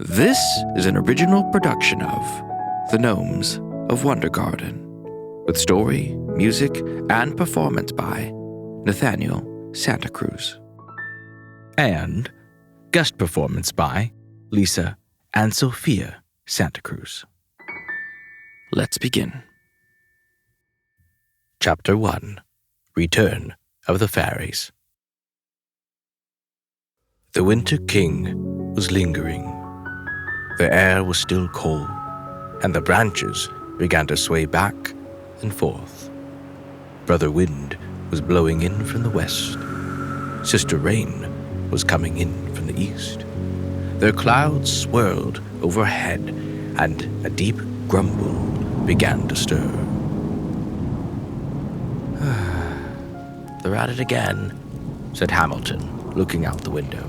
This is an original production of The Gnomes of Wondergarten, with story, music, and performance by Nathaniel Santa Cruz. And guest performance by Lisa and Sophia Santa Cruz. Let's begin. Chapter 1: Return of the Fairies. The Winter King was lingering. The air was still cold, and the branches began to sway back and forth. Brother Wind was blowing in from the west. Sister Rain was coming in from the east. Their clouds swirled overhead, and a deep grumble began to stir. "They're at it again," said Hamilton, looking out the window.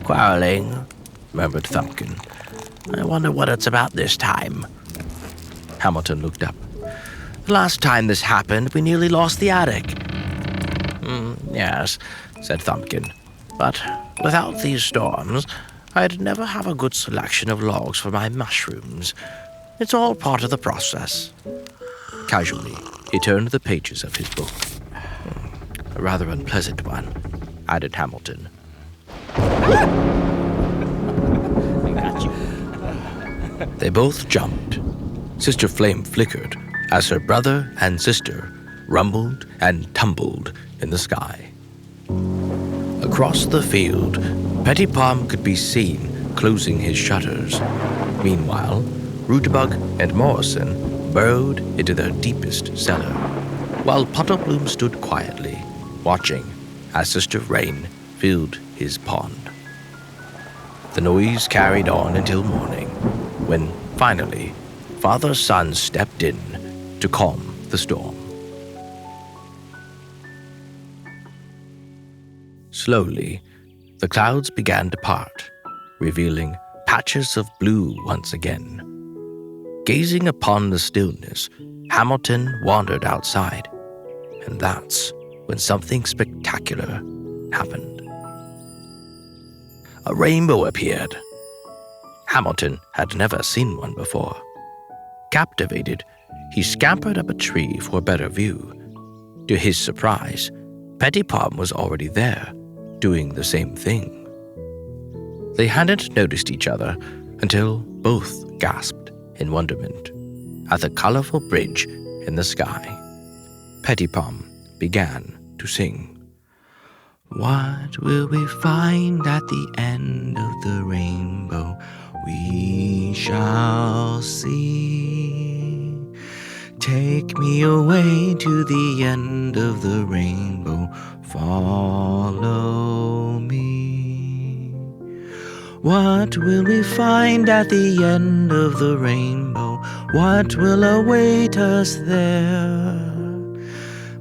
"Quarreling," murmured Thumpkin. "I wonder what it's about this time." Hamilton looked up. "The last time this happened, we nearly lost the attic." "Yes," said Thumpkin. "But without these storms, I'd never have a good selection of logs for my mushrooms. It's all part of the process." Casually, he turned the pages of his book. "A rather unpleasant one," added Hamilton. They both jumped. Sister Flame flickered as her brother and sister rumbled and tumbled in the sky. Across the field, Petipom could be seen closing his shutters. Meanwhile, Rootabug and Morrison burrowed into their deepest cellar, while Petipom stood quietly, watching as Sister Rain filled his pond. The noise carried on until morning, when, finally, Father's son stepped in to calm the storm. Slowly, the clouds began to part, revealing patches of blue once again. Gazing upon the stillness, Hamilton wandered outside, and that's when something spectacular happened. A rainbow appeared. Hamilton had never seen one before. Captivated, he scampered up a tree for a better view. To his surprise, Petipom was already there, doing the same thing. They hadn't noticed each other until both gasped in wonderment at the colorful bridge in the sky. Petipom began to sing. "What will we find at the end of the rainbow? We shall see. Take me away to the end of the rainbow. Follow me. What will we find at the end of the rainbow? What will await us there?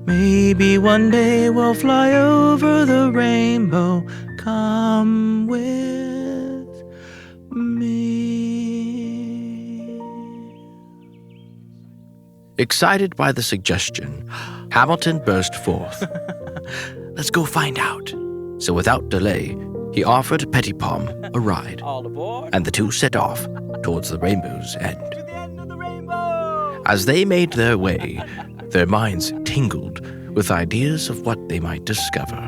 Maybe one day we'll fly over the rainbow. Come with me." Excited by the suggestion, Hamilton burst forth. "Let's go find out." So without delay, he offered Petipom a ride, and the two set off towards the rainbow's end. "To the end of the rainbow!" As they made their way, their minds tingled with ideas of what they might discover,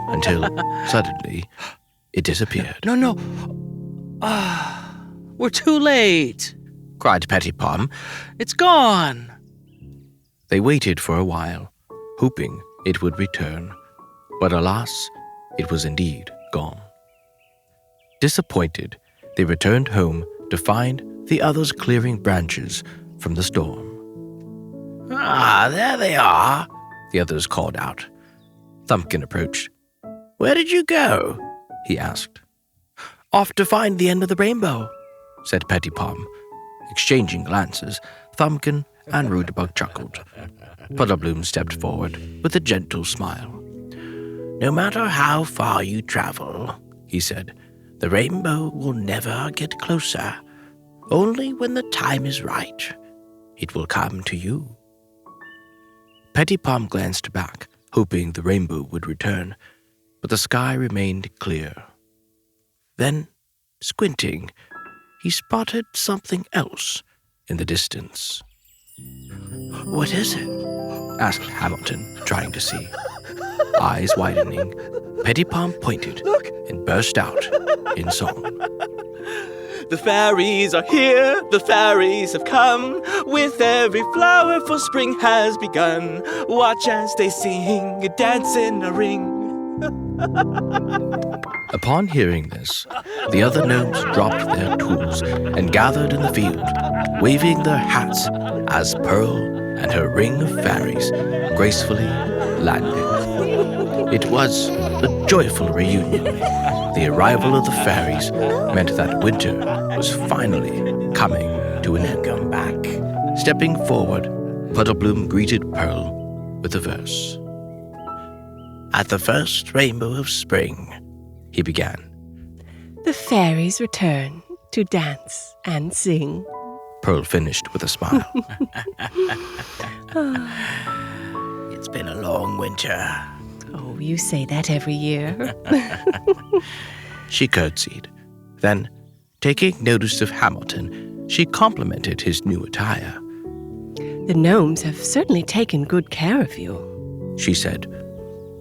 until suddenly it disappeared. No. We're too late," cried Petipom. "It's gone." They waited for a while, hoping it would return, but alas, it was indeed gone. Disappointed, they returned home to find the others clearing branches from the storm. "Ah, there they are," the others called out. Thumpkin approached. "Where did you go?" he asked. "Off to find the end of the rainbow," said Petipom. Exchanging glances, Thumpkin and Rootabug chuckled. Petipom stepped forward with a gentle smile. "No matter how far you travel," he said, "the rainbow will never get closer. Only when the time is right, it will come to you." Petipom glanced back, hoping the rainbow would return, but the sky remained clear. Then, squinting, he spotted something else in the distance. "What is it?" asked Hamilton, trying to see. Eyes widening, Petipom pointed and burst out in song. The fairies are here, the fairies have come. With every flower for spring has begun. Watch as they sing, dance in a ring. Upon hearing this, the other gnomes dropped their tools and gathered in the field, waving their hats as Pearl and her ring of fairies gracefully landed. It was a joyful reunion. The arrival of the fairies meant that winter was finally coming to an end. Come back. Stepping forward, Puddlebloom greeted Pearl with a verse. "At the first rainbow of spring," he began. "The fairies return to dance and sing." Pearl finished with a smile. It's been a long winter. Oh, you say that every year. She curtsied. Then, taking notice of Hamilton, she complimented his new attire. The gnomes have certainly taken good care of you. She said.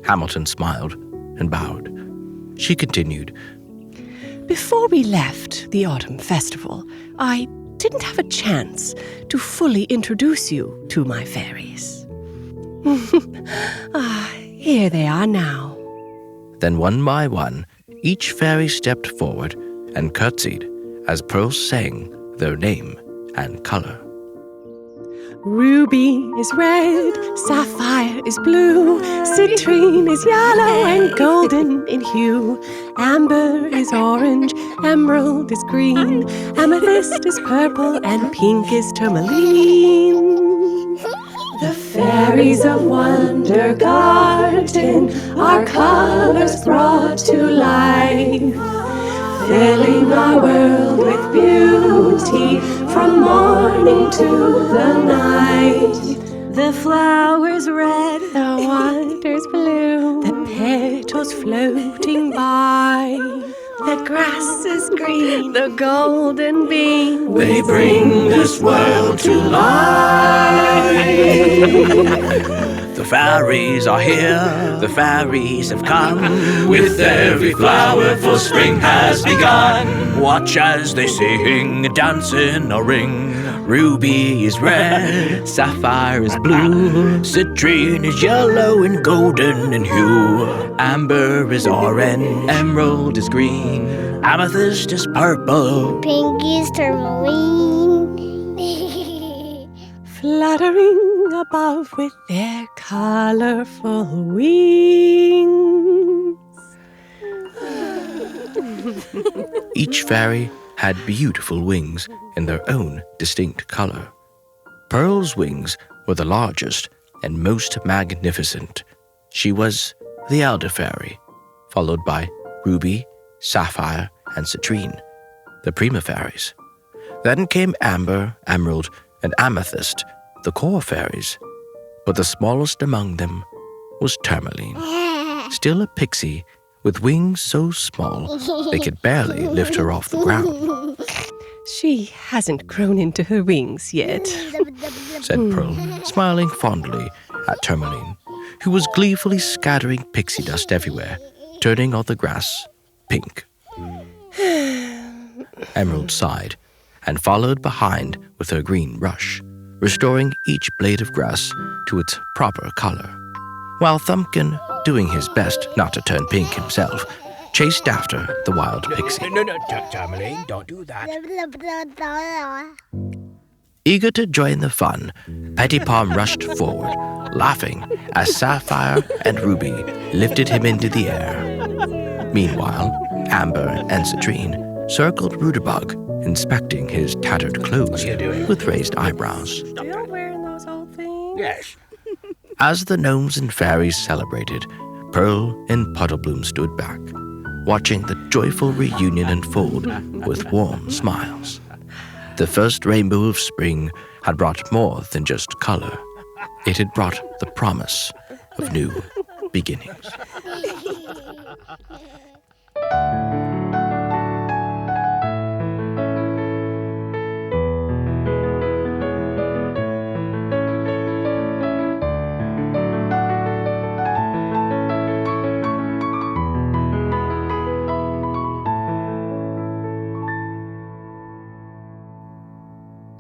Hamilton smiled and bowed. She continued. Before we left the autumn festival, I didn't have a chance to fully introduce you to my fairies. Here they are now. Then one by one, each fairy stepped forward and curtsied as Pearl sang their name and color. Ruby is red, sapphire is blue, citrine is yellow and golden in hue, amber is orange, emerald is green, amethyst is purple, and pink is tourmaline. The fairies of Wondergarten are colors brought to life, filling our world with beauty from morning to the night. The flowers red, the waters blue, the petals floating by. The grass is green, the golden beam. They bring this world to life. The fairies are here, the fairies have come. With every flower for spring has begun. Watch as they sing, dance in a ring. Ruby is red, sapphire is blue, citrine is yellow and golden in hue, amber is orange, emerald is green, amethyst is purple, Pink is tourmaline. Fluttering above with their colorful wings. Each fairy had beautiful wings in their own distinct color. Pearl's wings were the largest and most magnificent. She was the elder fairy, followed by Ruby, Sapphire, and Citrine, the prima fairies. Then came Amber, Emerald, and Amethyst, the core fairies. But the smallest among them was Tourmaline, still a pixie with wings so small they could barely lift her off the ground. She hasn't grown into her wings yet. Said Pearl, smiling fondly at Tourmaline, who was gleefully scattering pixie dust everywhere, turning all the grass pink. Emerald sighed and followed behind with her green brush, restoring each blade of grass to its proper color, while Thumbkin, doing his best not to turn pink himself, chased after the wild pixie. No, Tourmaline, don't do that. Eager to join the fun, Petipom rushed forward, laughing as Sapphire and Ruby lifted him into the air. Meanwhile, Amber and Citrine circled Rudabug, inspecting his tattered clothes with raised eyebrows. Still wearing those old things? Yes. As the gnomes and fairies celebrated, Pearl and Puddlebloom stood back, watching the joyful reunion unfold with warm smiles. The first rainbow of spring had brought more than just color. It had brought the promise of new beginnings.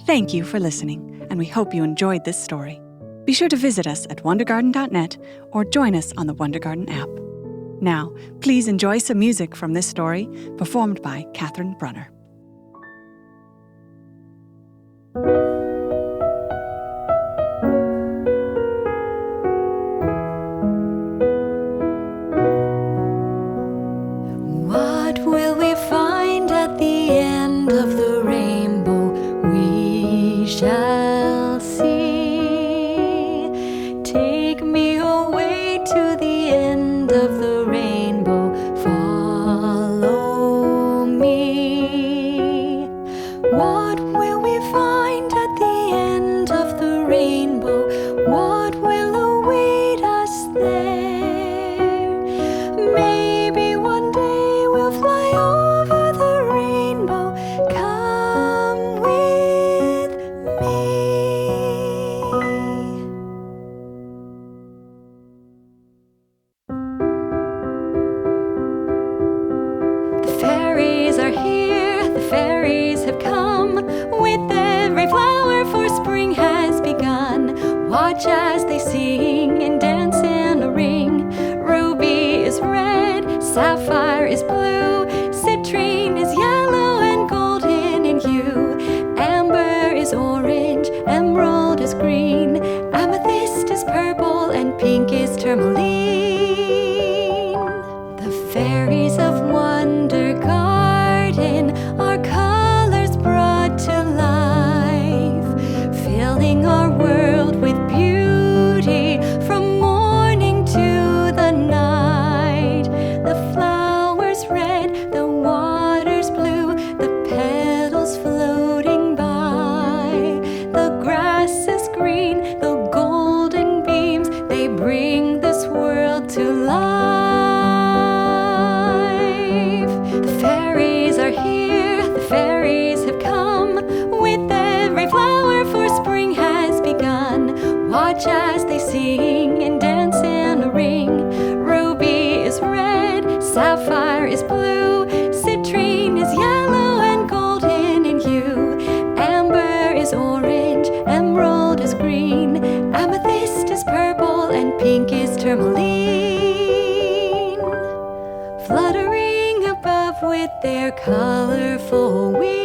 Thank you for listening, and we hope you enjoyed this story. Be sure to visit us at wondergarten.net or join us on the Wondergarten app. Now, please enjoy some music from this story, performed by Catherine Brunner. What will we find at the end of the rainbow? We shall see. Take me away to the end of the rainbow. Follow me. What will we find at the end of the rainbow? What will await us there? Maybe one day we'll fly over the rainbow. Come with me. The fairies are here, the fairies have come. With every flower for spring has begun. Watch as they sing and dance in a ring. Ruby is red, sapphire is blue, citrine is yellow and golden in hue. Amber is orange, emerald is green, amethyst is purple and pink is tourmaline. The fairies of Wondergarten are colors brought to life, filling our world with beauty from morning to the night. The flowers red, the waters blue, the petals floating by. The grass is green, the golden beams, they bring this world to life. The fairies are here, the fairies have come. With every flower for spring has begun. Watch as they sing and dance in a ring. Ruby is red, sapphire is blue, citrine is yellow and golden in hue. Amber is orange, emerald is green, amethyst is purple and pink is tourmaline. Fluttering above with their colorful wings,